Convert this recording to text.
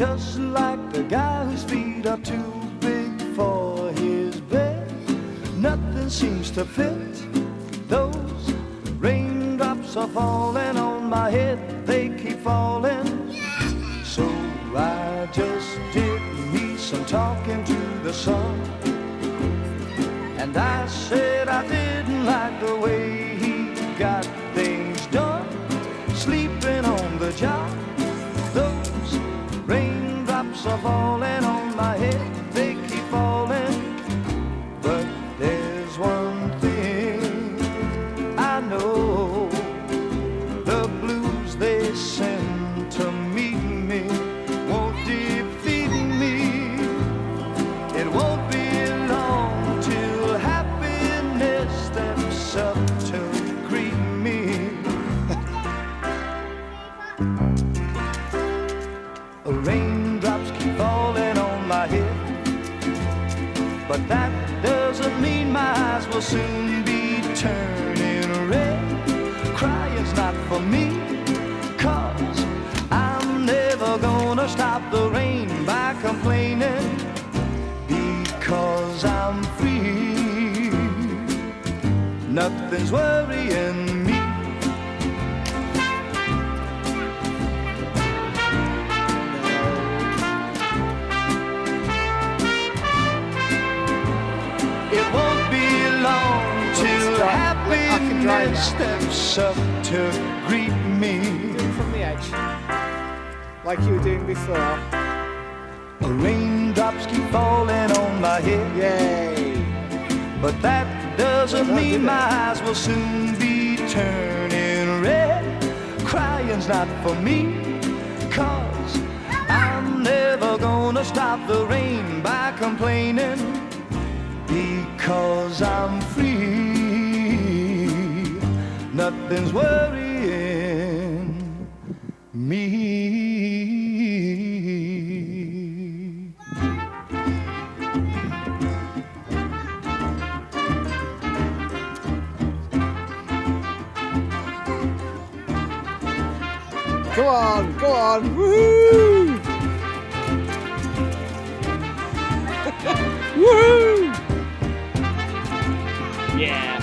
just like the guy whose feet are too big for his bed. Nothing seems to fit. Those raindrops are falling on my head, they keep falling. So I just did me some talking to the sun, and I said I didn't like the way he got things done, sleeping on the job. Those raindrops are falling on my head, they keep falling. But there's one thing I know, the blues they send to meet me won't defeat me. It won't be long till happiness steps up to greet me. Raindrops keep falling on my head, but that doesn't mean my eyes will soon be turning red. Crying's not for me, 'cause I'm never gonna stop the rain by complaining, because I'm free. Nothing's worrying me. It won't be long till happiness steps up to greet me. Do it from the edge, like you were doing before. Raindrops keep falling on my head, Yay! but that doesn't mean my eyes will soon be turning red. Crying's not for me, 'cause I'm never gonna stop the rain by complaining, because I'm free. Nothing's worrying me. Go on, go on! Woo! Woo! Yeah.